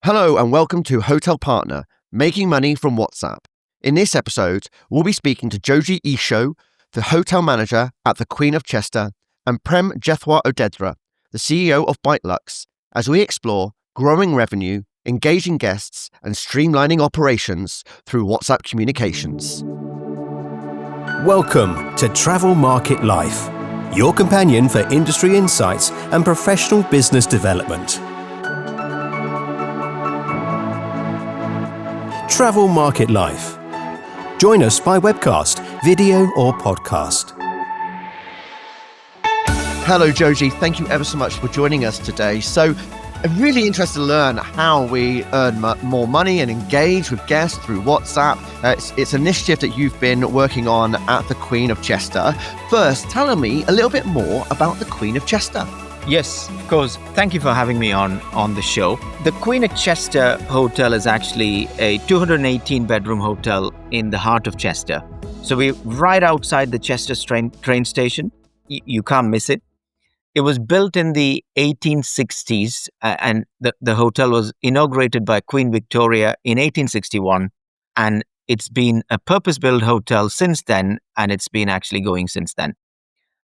Hello and welcome to Hotel Partner, Making Money from WhatsApp. In this episode, we'll be speaking to Joji Esho, the hotel manager at the Queen of Chester, and Prem Jethwa-Odedra, the CEO of Biteluxe, as we explore growing revenue, engaging guests, and streamlining operations through WhatsApp communications. Welcome to Travel Market Life, your companion for industry insights and professional business development. Travel Market Life. Join us by webcast, video or podcast. Hello Joji, thank you ever so much for joining us today. So I'm really interested to learn how we earn more money and engage with guests through WhatsApp. It's an initiative that you've been working on at the Queen of Chester. First, tell me a little bit more about the Queen of Chester. Yes, of course. Thank you for having me on the show. The Queen of Chester Hotel is actually a 218-bedroom hotel in the heart of Chester. So we're right outside the Chester train station. You can't miss it. It was built in the 1860s, and the hotel was inaugurated by Queen Victoria in 1861. And it's been a purpose-built hotel since then, and it's been actually going since then.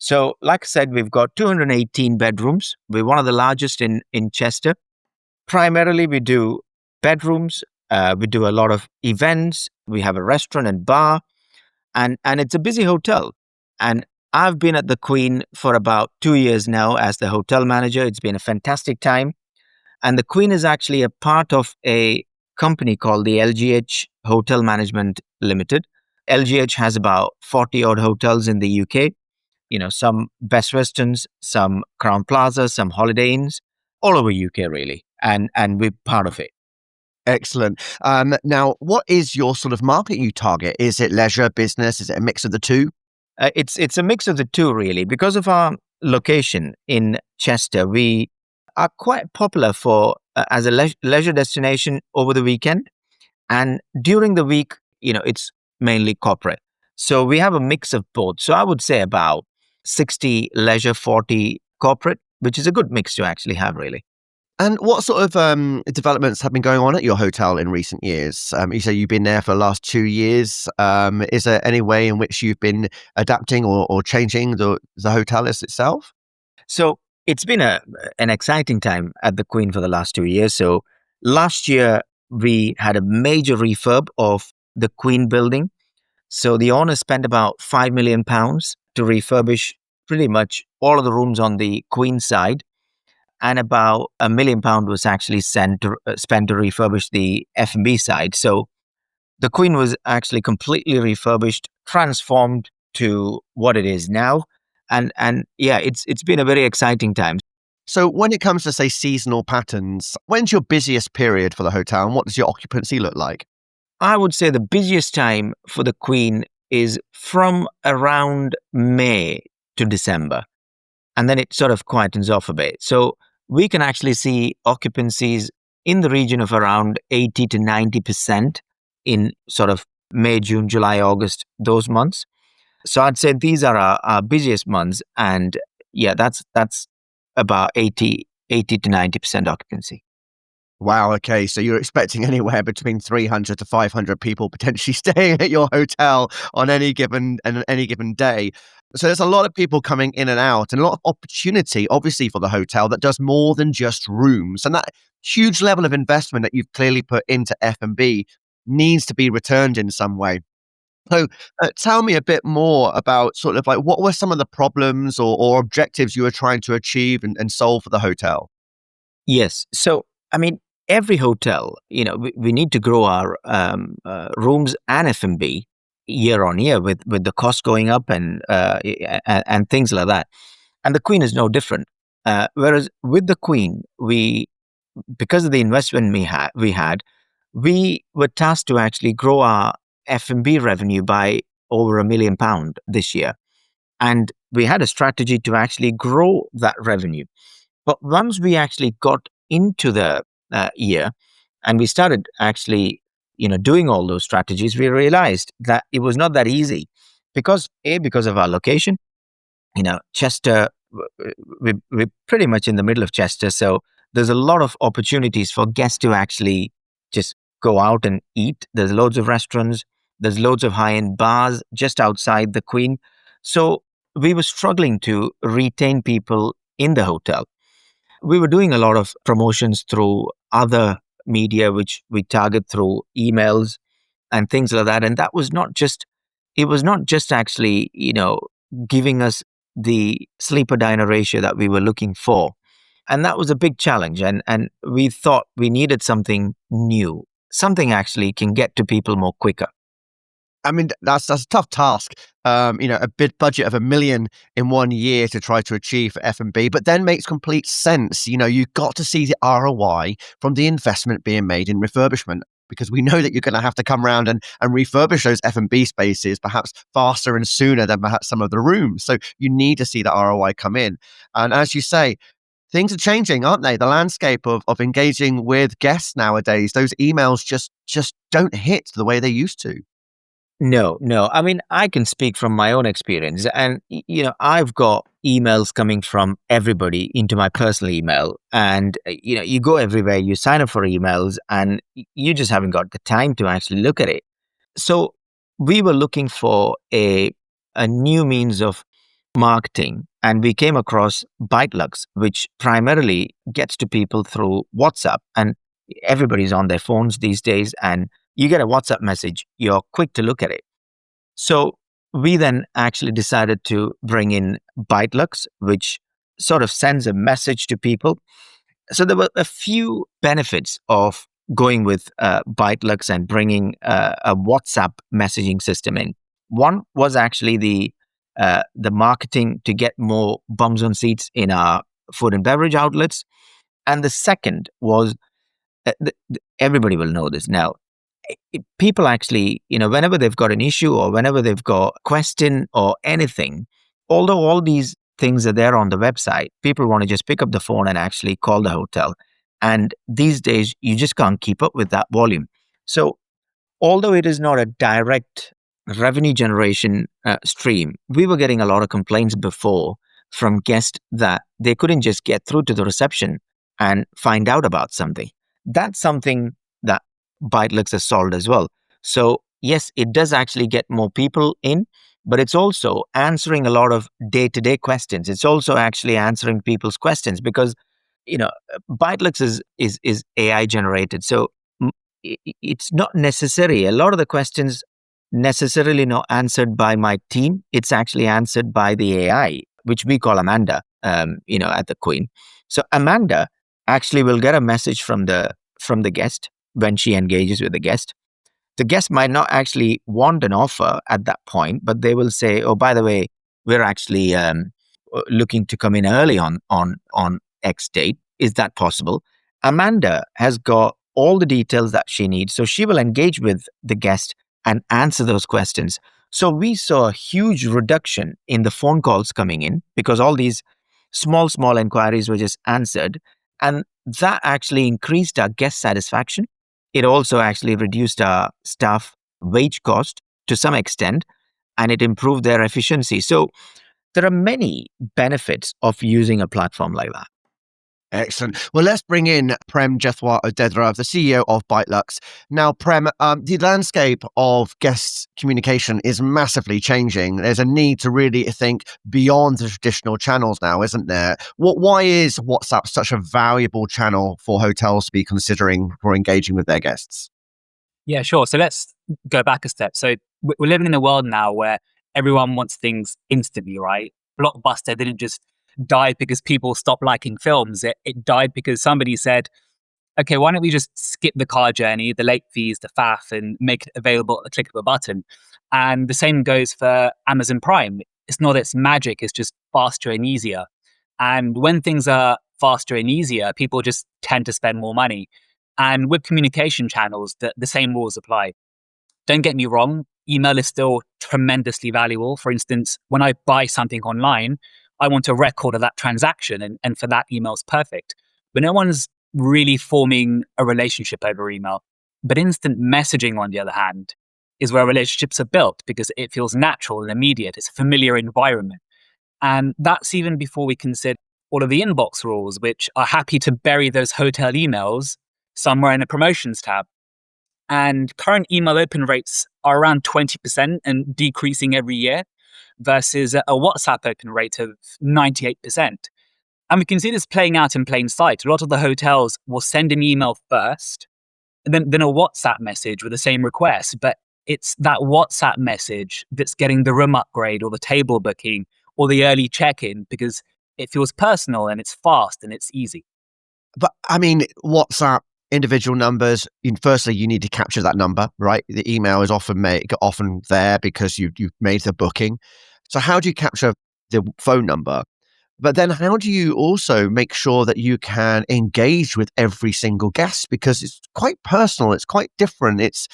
So, like I said, we've got 218 bedrooms. We're one of the largest in Chester. Primarily, we do bedrooms. We do a lot of events. We have a restaurant and bar. And it's a busy hotel. And I've been at the Queen for about 2 years now as the hotel manager. It's been a fantastic time. And the Queen is actually a part of a company called the LGH Hotel Management Limited. LGH has about 40-odd hotels in the UK. You know, some Best Westerns, some Crown Plaza, some Holiday Inns, all over UK really. And we're part of it. Excellent. Now, what is your sort of market you target? Is it leisure, business? Is it a mix of the two? It's a mix of the two really. Because of our location in Chester, we are quite popular for as a leisure destination over the weekend. And during the week, it's mainly corporate. So we have a mix of both. So I would say about 60 leisure, 40 corporate, which is a good mix to actually have, really. And what sort of developments have been going on at your hotel in recent years? You say you've been there for the last 2 years. Is there any way in which you've been adapting or changing the hotel itself? So it's been an exciting time at the Queen for the last 2 years. So last year, we had a major refurb of the Queen building. So the owner spent about £5 million to refurbish pretty much all of the rooms on the Queen side. And about £1 million was actually spent to refurbish the F&B side. So the Queen was actually completely refurbished, transformed to what it is now. And yeah, it's been a very exciting time. So when it comes to, say, seasonal patterns, when's your busiest period for the hotel and what does your occupancy look like? I would say the busiest time for the Queen is from around May to December. And then it sort of quietens off a bit. So we can actually see occupancies in the region of around 80 to 90% in sort of May, June, July, August, those months. So I'd say these are our busiest months. And yeah, that's about 80 to 90% occupancy. Wow, okay. So you're expecting anywhere between 300 to 500 people potentially staying at your hotel on any given day. So there's a lot of people coming in and out and a lot of opportunity, obviously, for the hotel that does more than just rooms. And that huge level of investment that you've clearly put into F&B needs to be returned in some way. So tell me a bit more about sort of like what were some of the problems or objectives you were trying to achieve and solve for the hotel? Yes. So, I mean, every hotel, we need to grow our rooms and F&B year on year with the cost going up and things like that. And the Queen is no different. Whereas with the Queen, because of the investment we had, we were tasked to actually grow our F&B revenue by over £1 million this year. And we had a strategy to actually grow that revenue. But once we actually got into the year and we started actually doing all those strategies, we realized that it was not that easy because of our location. Chester, we're pretty much in the middle of Chester. So there's a lot of opportunities for guests to actually just go out and eat. There's loads of restaurants, there's loads of high-end bars just outside the Queen. So we were struggling to retain people in the hotel. We were doing a lot of promotions through other media, which we target through emails and things like that. And that was not just, it was not just actually, giving us the sleeper diner ratio that we were looking for. And that was a big challenge. And we thought we needed something new, something actually can get to people more quicker. I mean, that's a tough task. A bid budget of $1 million in 1 year to try to achieve for F&B, but then makes complete sense. You've got to see the ROI from the investment being made in refurbishment, because we know that you're going to have to come around and refurbish those F&B spaces perhaps faster and sooner than perhaps some of the rooms. So you need to see the ROI come in. And as you say, things are changing, aren't they? The landscape of engaging with guests nowadays, those emails just don't hit the way they used to. No. I mean, I can speak from my own experience. And, I've got emails coming from everybody into my personal email. And, you go everywhere, you sign up for emails, and you just haven't got the time to actually look at it. So we were looking for a new means of marketing. And we came across Biteluxe, which primarily gets to people through WhatsApp. And everybody's on their phones these days. And you get a WhatsApp message, you're quick to look at it. So we then actually decided to bring in Biteluxe, which sort of sends a message to people. So there were a few benefits of going with Biteluxe and bringing a WhatsApp messaging system in. One was actually the marketing to get more bums on seats in our food and beverage outlets. And the second was, everybody will know this now, people actually, whenever they've got an issue or whenever they've got a question or anything, although all these things are there on the website, people want to just pick up the phone and actually call the hotel. And these days, you just can't keep up with that volume. So although it is not a direct revenue generation stream, we were getting a lot of complaints before from guests that they couldn't just get through to the reception and find out about something. That's something that Biteluxe has solved as well. So yes, it does actually get more people in, but it's also answering a lot of day-to-day questions. It's also actually answering people's questions because, Biteluxe is AI generated. So it's not necessary. A lot of the questions necessarily not answered by my team. It's actually answered by the AI, which we call Amanda, at the Queen. So Amanda actually will get a message from the guest when she engages with the guest. The guest might not actually want an offer at that point, but they will say, "Oh, by the way, we're actually looking to come in early on X date. Is that possible?" Amanda has got all the details that she needs, so she will engage with the guest and answer those questions. So we saw a huge reduction in the phone calls coming in because all these small inquiries were just answered. And that actually increased our guest satisfaction. It also actually reduced our staff wage cost to some extent, and it improved their efficiency. So there are many benefits of using a platform like that. Excellent. Well, let's bring in Prem Jethwa-Odedra, the CEO of Biteluxe. Now, Prem, the landscape of guest communication is massively changing. There's a need to really think beyond the traditional channels now, isn't there? Why is WhatsApp such a valuable channel for hotels to be considering for engaging with their guests? Yeah, sure. So let's go back a step. So we're living in a world now where everyone wants things instantly, right? Blockbuster didn't just die because people stopped liking films. It died because somebody said, okay, why don't we just skip the car journey, the late fees, the faff, and make it available at the click of a button? And the same goes for Amazon Prime. It's not its magic, it's just faster and easier. And when things are faster and easier, people just tend to spend more money. And with communication channels, the same rules apply. Don't get me wrong, email is still tremendously valuable. For instance, when I buy something online, I want a record of that transaction, and for that, email's perfect. But no one's really forming a relationship over email. But instant messaging, on the other hand, is where relationships are built because it feels natural and immediate. It's a familiar environment. And that's even before we consider all of the inbox rules, which are happy to bury those hotel emails somewhere in a promotions tab. And current email open rates are around 20% and decreasing every year versus a WhatsApp open rate of 98%. And we can see this playing out in plain sight. A lot of the hotels will send an email first, and then a WhatsApp message with the same request. But it's that WhatsApp message that's getting the room upgrade or the table booking or the early check-in because it feels personal and it's fast and it's easy. But I mean, WhatsApp, individual numbers, firstly, you need to capture that number, right? The email is often there because you've made the booking. So how do you capture the phone number? But then how do you also make sure that you can engage with every single guest? Because it's quite personal. It's quite different. It's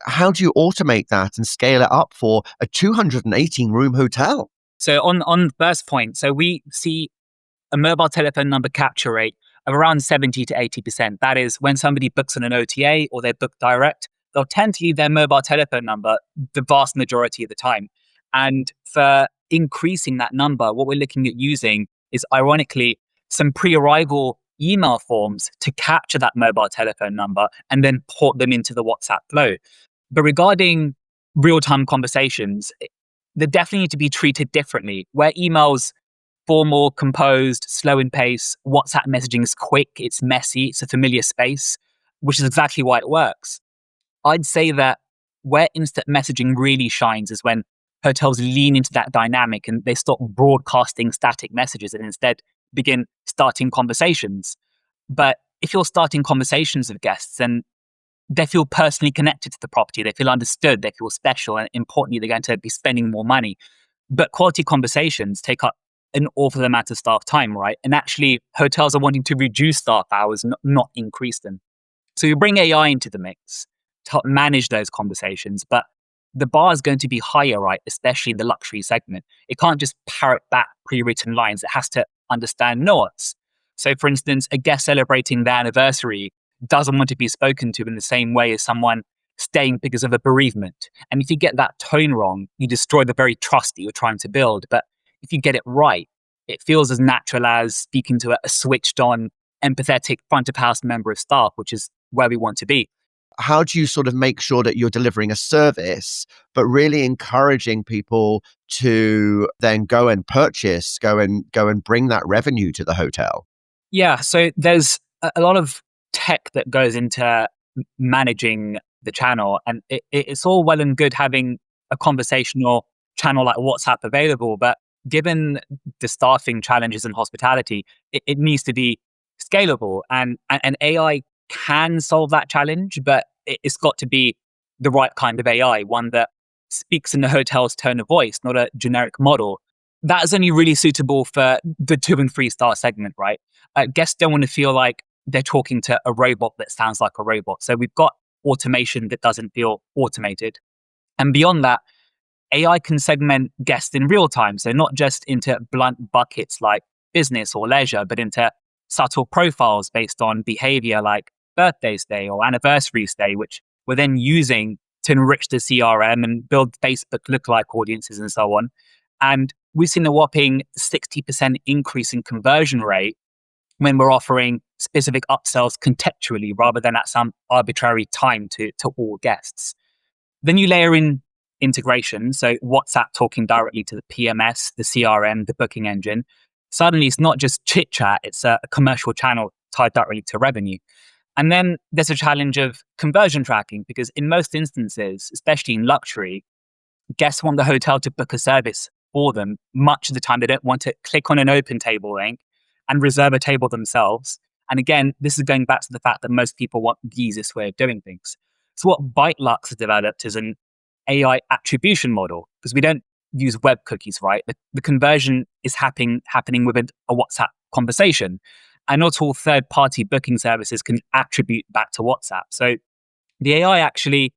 how do you automate that and scale it up for a 218 room hotel? So on the first point, so we see a mobile telephone number capture rate of around 70 to 80%. That is when somebody books on an OTA or they book direct, they'll tend to leave their mobile telephone number the vast majority of the time. And for increasing that number, what we're looking at using is ironically some pre-arrival email forms to capture that mobile telephone number and then port them into the WhatsApp flow. But regarding real-time conversations, they definitely need to be treated differently. Where emails formal, composed, slow in pace, WhatsApp messaging is quick, it's messy, it's a familiar space, which is exactly why it works. I'd say that where instant messaging really shines is when hotels lean into that dynamic and they stop broadcasting static messages and instead begin starting conversations. But if you're starting conversations with guests, then they feel personally connected to the property, they feel understood, they feel special, and importantly, they're going to be spending more money. But quality conversations take up an awful amount of staff time, right? And actually, hotels are wanting to reduce staff hours, not increase them. So you bring AI into the mix to help manage those conversations, but the bar is going to be higher, right? Especially in the luxury segment. It can't just parrot back pre-written lines. It has to understand nuance. So for instance, a guest celebrating their anniversary doesn't want to be spoken to in the same way as someone staying because of a bereavement. And if you get that tone wrong, you destroy the very trust that you're trying to build. But if you get it right, it feels as natural as speaking to a switched on, empathetic front of house member of staff, which is where we want to be. How do you sort of make sure that you're delivering a service, but really encouraging people to then go and purchase, go and bring that revenue to the hotel? Yeah, so there's a lot of tech that goes into managing the channel, and it's all well and good having a conversational channel like WhatsApp available, but given the staffing challenges in hospitality, it needs to be scalable, and AI can solve that challenge, but it's got to be the right kind of AI, one that speaks in the hotel's tone of voice, not a generic model. That is only really suitable for the 2 and 3 star segment, right? Guests don't want to feel like they're talking to a robot that sounds like a robot. So we've got automation that doesn't feel automated. And beyond that, AI can segment guests in real time. So not just into blunt buckets like business or leisure, but into subtle profiles based on behavior like birthday stay or anniversary stay, which we're then using to enrich the CRM and build Facebook lookalike audiences and so on. And we've seen a whopping 60% increase in conversion rate when we're offering specific upsells contextually rather than at some arbitrary time to all guests. Then you layer in integration, so WhatsApp talking directly to the PMS, the CRM, the booking engine. Suddenly it's not just chit chat, it's a commercial channel tied directly to revenue. And then there's a challenge of conversion tracking, because in most instances, especially in luxury, guests want the hotel to book a service for them. Much of the time, they don't want to click on an open table link and reserve a table themselves. And again, this is going back to the fact that most people want the easiest way of doing things. So what Biteluxe has developed is an AI attribution model, because we don't use web cookies, right? The conversion is happening within a WhatsApp conversation. And not all third-party booking services can attribute back to WhatsApp. So the AI actually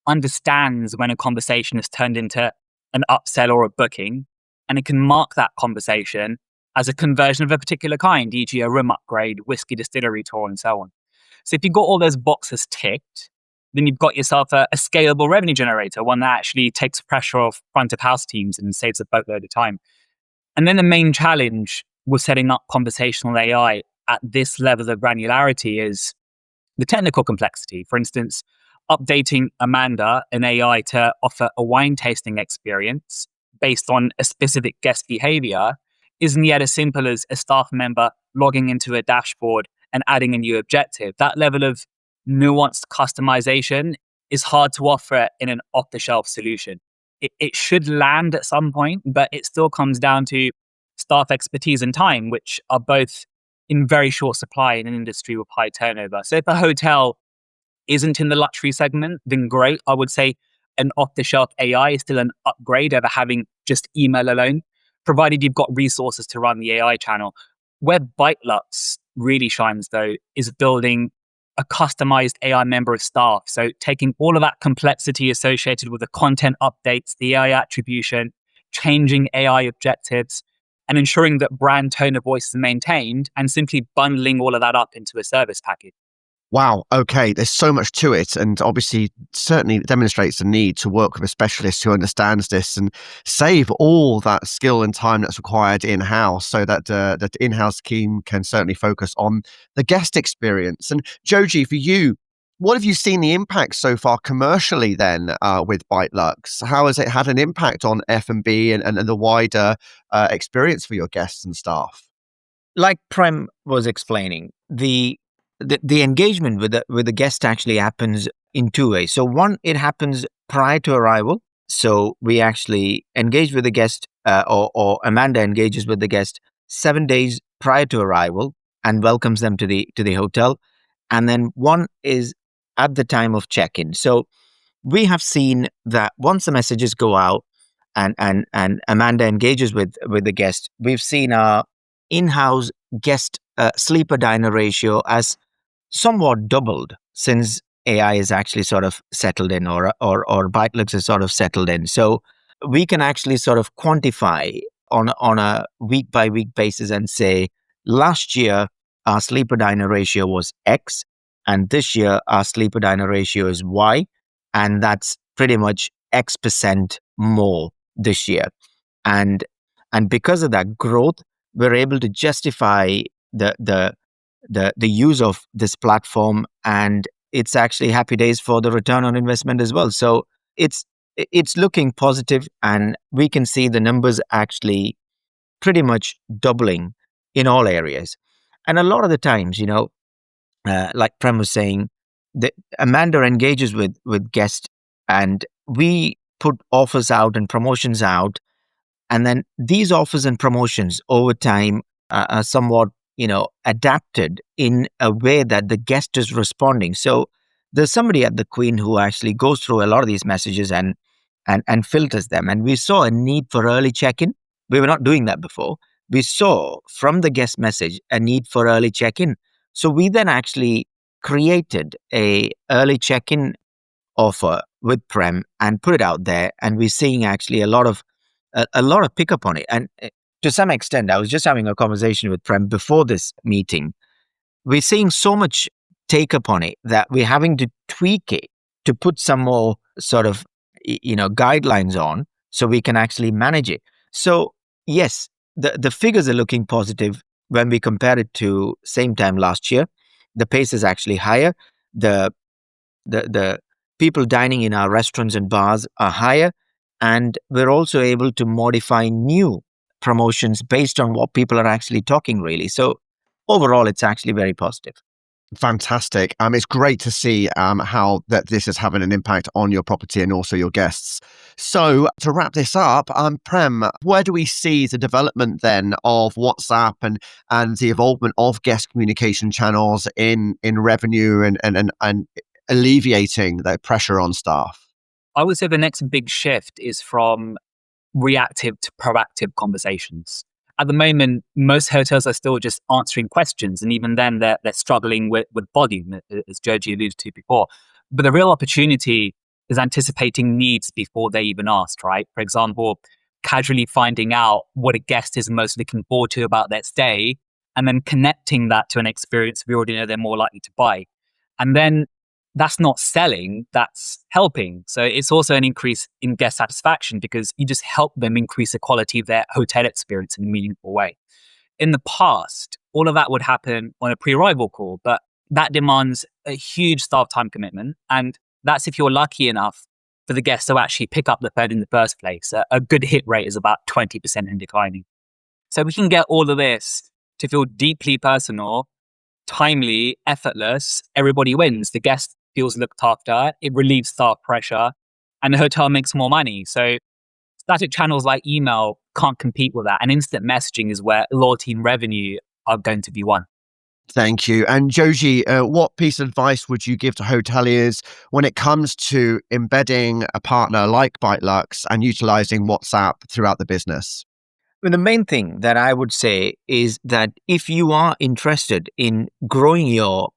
understands when a conversation is turned into an upsell or a booking, and it can mark that conversation as a conversion of a particular kind, e.g. a room upgrade, whiskey distillery tour, and so on. So if you've got all those boxes ticked, then you've got yourself a scalable revenue generator, one that actually takes pressure off front of house teams and saves a boatload of time. And then the main challenge with setting up conversational AI at this level of granularity is the technical complexity. For instance, updating Amanda, an AI, to offer a wine tasting experience based on a specific guest behavior isn't yet as simple as a staff member logging into a dashboard and adding a new objective. That level of nuanced customization is hard to offer in an off-the-shelf solution. It should land at some point, but it still comes down to staff expertise and time, which are both in very short supply in an industry with high turnover. So if a hotel isn't in the luxury segment, then great. I would say an off-the-shelf AI is still an upgrade over having just email alone, provided you've got resources to run the AI channel. Where Biteluxe really shines, though, is building a customized AI member of staff. So taking all of that complexity associated with the content updates, the AI attribution, changing AI objectives, and ensuring that brand tone of voice is maintained, and simply bundling all of that up into a service package. Wow. Okay. There's so much to it. And obviously, certainly demonstrates the need to work with a specialist who understands this and save all that skill and time that's required in-house so that the in-house team can certainly focus on the guest experience. And Joji, for you, what have you seen the impact so far commercially then with Biteluxe? How has it had an impact on F&B and the wider experience for your guests and staff? Like Prem was explaining, the engagement with the guest actually happens in two ways. So one, it happens prior to arrival. So we actually engage with the guest, or Amanda engages with the guest 7 days prior to arrival and welcomes them to the hotel. And then one is at the time of check-in. So we have seen that once the messages go out and Amanda engages with the guest, we've seen our in-house guest sleeper diner ratio as somewhat doubled since AI is actually sort of settled in, or Biteluxe is sort of settled in. So we can actually sort of quantify on a week by week basis and say, last year our sleeper diner ratio was X, and this year our sleeper diner ratio is Y, and that's pretty much X% more this year. And because of that growth, we're able to justify the use of this platform, and it's actually happy days for the return on investment as well. So it's looking positive, and we can see the numbers actually pretty much doubling in all areas. And a lot of the times, like Prem was saying, Amanda engages with guests, and we put offers out and promotions out, and then these offers and promotions over time are somewhat adapted in a way that the guest is responding. So there's somebody at the Queen who actually goes through a lot of these messages and filters them. And we saw a need for early check-in. We were not doing that before. We saw from the guest message a need for early check-in. So we then actually created a early check-in offer with Prem and put it out there. And we're seeing actually a lot of pickup on it. And to some extent, I was just having a conversation with Prem before this meeting. We're seeing so much take up on it that we're having to tweak it to put some more sort of, guidelines on so we can actually manage it. So yes, the figures are looking positive when we compare it to same time last year. The pace is actually higher. The people dining in our restaurants and bars are higher, and we're also able to modify new promotions based on what people are actually talking, really. So overall, it's actually very positive. Fantastic. It's great to see how that this is having an impact on your property and also your guests. So to wrap this up, Prem, where do we see the development then of WhatsApp and the involvement of guest communication channels in revenue and alleviating the pressure on staff? I would say the next big shift is from reactive to proactive conversations. At the moment, most hotels are still just answering questions, and even then they're struggling with volume, as Joji alluded to before. But the real opportunity is anticipating needs before they even asked, right? For example, casually finding out what a guest is most looking forward to about their stay, and then connecting that to an experience we already know they're more likely to buy. And then that's not selling, that's helping. So it's also an increase in guest satisfaction because you just help them increase the quality of their hotel experience in a meaningful way. in the past, all of that would happen on a pre-arrival call, but that demands a huge staff time commitment. And that's if you're lucky enough for the guests to actually pick up the phone in the first place. A good hit rate is about 20% and declining. So we can get all of this to feel deeply personal, timely, effortless. Everybody wins. The guest feels looked after. It relieves staff pressure, and the hotel makes more money. So static channels like email can't compete with that. And instant messaging is where loyalty and revenue are going to be won. Thank you. And Joji, what piece of advice would you give to hoteliers when it comes to embedding a partner like Biteluxe and utilizing WhatsApp throughout the business? Well, the main thing that I would say is that if you are interested in growing your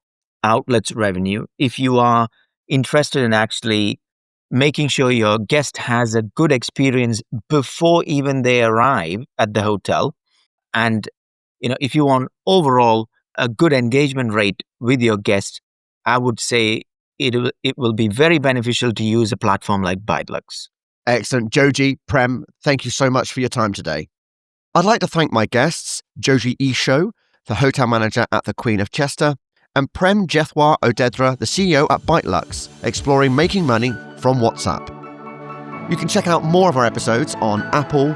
outlet's revenue, if you are interested in actually making sure your guest has a good experience before even they arrive at the hotel, and if you want overall a good engagement rate with your guests, I would say it will be very beneficial to use a platform like Biteluxe. Excellent. Joji, Prem, thank you so much for your time today. I'd like to thank my guests, Joji Esho, the hotel manager at the Queen of Chester, and Prem Jethwa-Odedra, the CEO at Biteluxe, exploring making money from WhatsApp. You can check out more of our episodes on Apple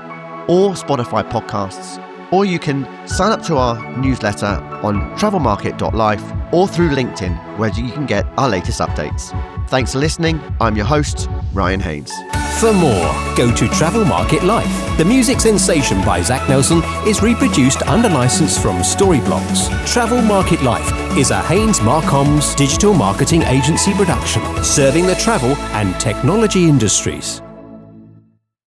or Spotify podcasts, or you can sign up to our newsletter on travelmarket.life or through LinkedIn, where you can get our latest updates. Thanks for listening. I'm your host, Ryan Haynes. For more, go to Travel Market Life. The music sensation by Zach Nelson is reproduced under license from Storyblocks. Travel Market Life is a Haynes Marcoms digital marketing agency production, serving the travel and technology industries.